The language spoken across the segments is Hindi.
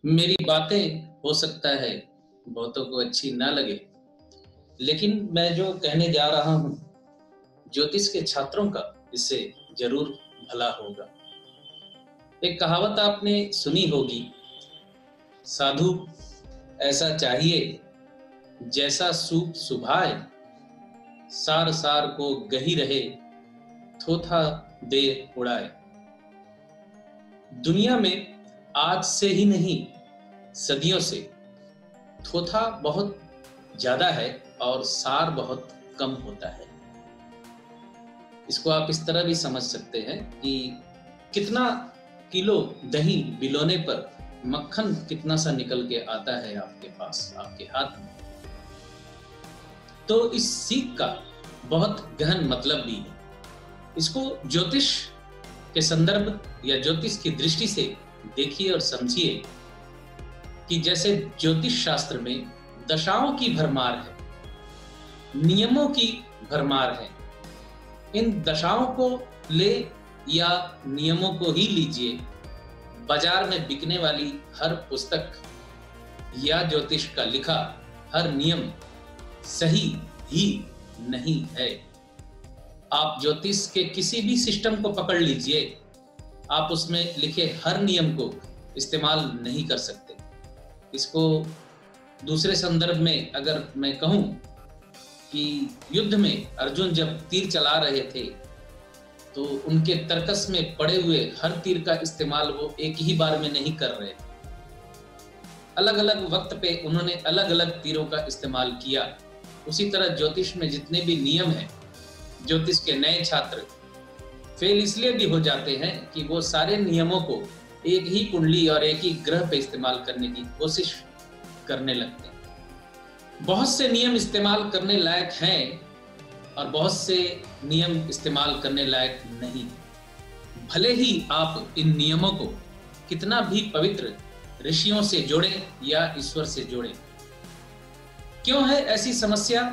मेरी बातें हो सकता है बहुतों को अच्छी ना लगे, लेकिन मैं जो कहने जा रहा हूँ ज्योतिष के छात्रों का इससे जरूर भला होगा। एक कहावत आपने सुनी होगी, साधु ऐसा चाहिए जैसा सूप सुभाए, सार सार को गही रहे, थोथा दे उड़ाए। दुनिया में आज से ही नहीं, सदियों से थोथा बहुत ज्यादा है और सार बहुत कम होता है। इसको आप इस तरह भी समझ सकते हैं कि कितना किलो दही बिलोने पर मक्खन कितना सा निकल के आता है आपके पास, आपके हाथ में। तो इस सीख का बहुत गहन मतलब भी है। इसको ज्योतिष के संदर्भ या ज्योतिष की दृष्टि से देखिए और समझिए कि जैसे ज्योतिष शास्त्र में दशाओं की भरमार है, नियमों की भरमार है। इन दशाओं को ले या नियमों को ही लीजिए, बाजार में बिकने वाली हर पुस्तक या ज्योतिष का लिखा हर नियम सही ही नहीं है। आप ज्योतिष के किसी भी सिस्टम को पकड़ लीजिए, आप उसमें लिखे हर नियम को इस्तेमाल नहीं कर सकते। इसको दूसरे संदर्भ में अगर मैं कहूं कि युद्ध में अर्जुन जब तीर चला रहे थे तो उनके तर्कस में पड़े हुए हर तीर का इस्तेमाल वो एक ही बार में नहीं कर रहे थे। अलग अलग वक्त पे उन्होंने अलग अलग तीरों का इस्तेमाल किया। उसी तरह ज्योतिष में जितने भी नियम हैं, ज्योतिष के नए छात्र फेल इसलिए भी हो जाते हैं कि वो सारे नियमों को एक ही कुंडली और एक ही ग्रह पे इस्तेमाल करने की कोशिश करने लगते हैं। बहुत से नियम इस्तेमाल करने लायक हैं और बहुत से नियम इस्तेमाल करने लायक नहीं। भले ही आप इन नियमों को कितना भी पवित्र ऋषियों से जोड़ें या ईश्वर से जोड़ें। क्यों है ऐसी समस्या?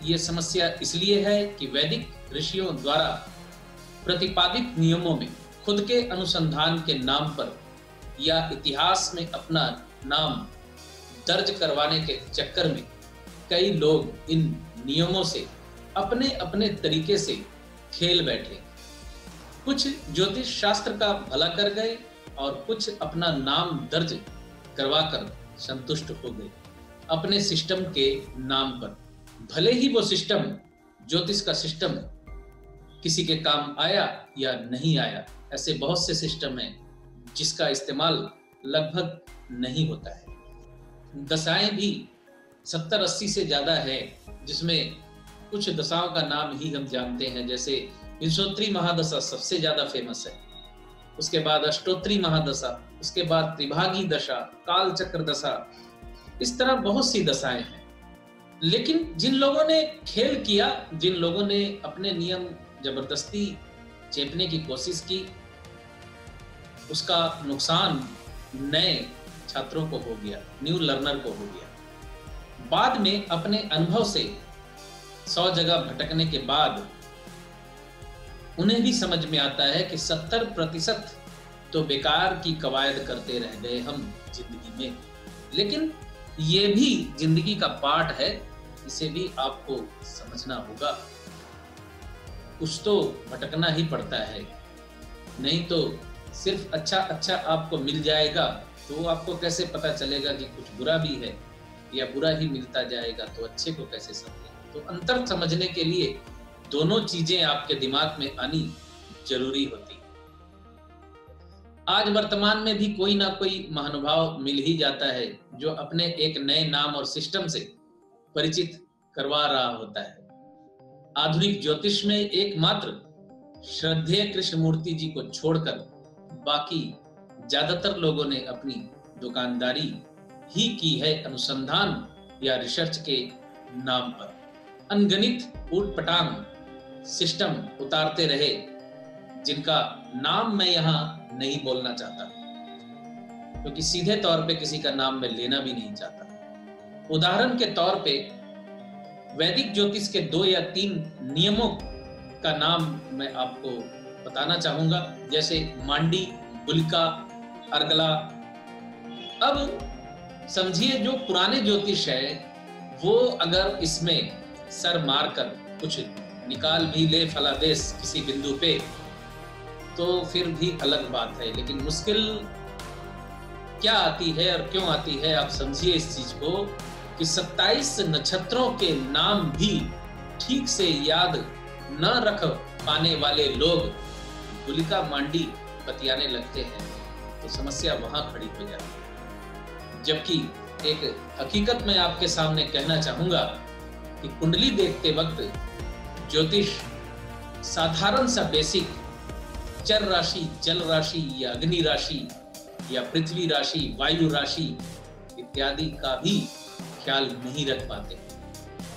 ये समस्या इसलिए है कि वैदिक ऋषियों द्वारा प्रतिपादित नियमों में खुद के अनुसंधान के नाम पर या इतिहास में अपना नाम दर्ज करवाने के चक्कर में कई लोग इन नियमों से अपने अपने तरीके से खेल बैठे। कुछ ज्योतिष शास्त्र का भला कर गए और कुछ अपना नाम दर्ज करवाकर संतुष्ट हो गए अपने सिस्टम के नाम पर। भले ही वो सिस्टम, ज्योतिष का सिस्टम किसी के काम आया या नहीं आया। ऐसे बहुत से सिस्टम हैं जिसका इस्तेमाल लगभग नहीं होता है। दशाएं भी 70-80 से ज्यादा है, जिसमें कुछ दशाओं का नाम ही हम जानते हैं। जैसे विंशोत्तरी महादशा सबसे ज्यादा फेमस है, उसके बाद अष्टोत्तरी महादशा, उसके बाद त्रिभागी दशा, काल चक्र दशा, इस तरह बहुत सी दशाएं हैं। लेकिन जिन लोगों ने खेल किया, जिन लोगों ने अपने नियम जबरदस्ती चेपने की कोशिश की, उसका नुकसान नए छात्रों को हो गया, न्यू लर्नर को हो गया। बाद में अपने अनुभव से 100 जगह भटकने के बाद उन्हें भी समझ में आता है कि 70% तो बेकार की कवायद करते रह गए हम जिंदगी में। लेकिन ये भी जिंदगी का पाठ है, इसे भी आपको समझना होगा। कुछ तो भटकना ही पड़ता है, नहीं तो सिर्फ अच्छा अच्छा आपको मिल जाएगा तो आपको कैसे पता चलेगा कि कुछ बुरा भी है, या बुरा ही मिलता जाएगा तो अच्छे को कैसे समझेंगे। तो अंतर समझने के लिए दोनों चीजें आपके दिमाग में आनी जरूरी होती है। आज वर्तमान में भी कोई ना कोई महानुभाव मिल ही जाता है जो अपने एक नए नाम और सिस्टम से परिचित करवा रहा होता है। आधुनिक ज्योतिष में एकमात्र श्रद्धेय कृष्णमूर्ति जी को छोड़कर बाकी ज्यादातर लोगों ने अपनी दुकानदारी ही की है अनुसंधान या रिसर्च के नाम पर। अनगणित ऊटपटांग सिस्टम उतारते रहे जिनका नाम मैं यहाँ नहीं बोलना चाहता, क्योंकि सीधे तौर पे किसी का नाम मैं लेना भी नहीं चाहता। उदाहरण के तौर पे वैदिक ज्योतिष के 2 या 3 नियमों का नाम मैं आपको बताना चाहूंगा, जैसे मांडी, गुलिका, अर्गला, अब समझिए जो पुराने ज्योतिष है वो अगर इसमें सर मारकर कुछ निकाल भी ले फलादेश किसी बिंदु पे तो फिर भी अलग बात है, लेकिन मुश्किल क्या आती है और क्यों आती है आप समझिए इस चीज को कि 27 नक्षत्रों के नाम भी ठीक से याद न रख पाने वाले लोग गुलिका मांडी बतियाने लगते हैं तो समस्या वहां खड़ी हो जाती है। जबकि एक हकीकत मैं आपके सामने कहना चाहूंगा कि कुंडली देखते वक्त ज्योतिष साधारण सा बेसिक चर राशि, जल राशि या अग्नि राशि या पृथ्वी राशि, वायु राशि इत्यादि का भी ख्याल नहीं रख पाते।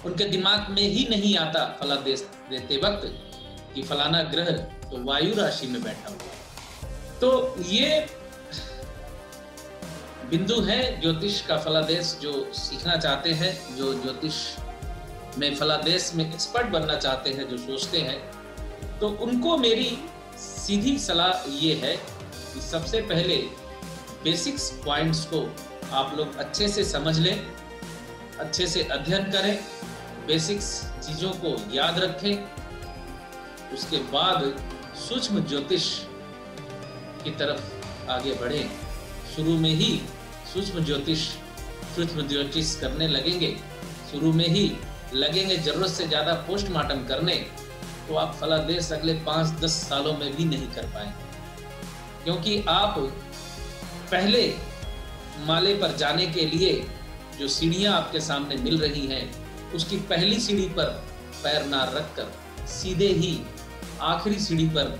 उनके दिमाग में ही नहीं आता फलादेश देते वक्त कि फलाना ग्रह तो वायु राशि में बैठा हुआ। तो ये बिंदु है ज्योतिष का फलादेश। जो सीखना चाहते हैं, जो ज्योतिष में फलादेश में एक्सपर्ट बनना चाहते हैं, जो सोचते हैं, तो उनको मेरी सीधी सलाह ये है कि सबसे पहले बेसिक्स पॉइंट्स को आप लोग अच्छे से समझ लें, अच्छे से अध्ययन करें, बेसिक्स चीजों को याद रखें। उसके बाद सूक्ष्म ज्योतिष की तरफ आगे बढ़ें। शुरू में ही सूक्ष्म ज्योतिष करने लगेंगे, शुरू में ही लगेंगे जरूरत से ज्यादा पोस्टमार्टम करने, तो आप फलादेश अगले 5-10 सालों में भी नहीं कर पाएंगे। क्योंकि आप पहले माले पर जाने के लिए जो सीढ़ियां आपके सामने मिल रही हैं, उसकी पहली सीढ़ी पर पैर ना रखकर सीधे ही आखिरी सीढ़ी पर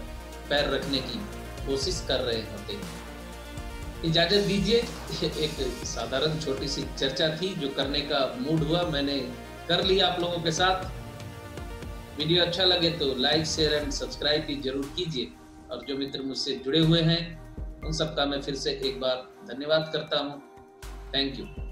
पैर रखने की कोशिश कर रहे होते हैं। इजाजत दीजिए, एक साधारण छोटी सी चर्चा थी जो करने का मूड हुआ, मैंने कर लिया आप लोगों के साथ। वीडियो अच्छा लगे तो लाइक, शेयर एंड सब्सक्राइब भी जरूर कीजिए। और जो मित्र मुझसे जुड़े हुए हैं उन सबका मैं फिर से एक बार धन्यवाद करता हूँ। Thank you.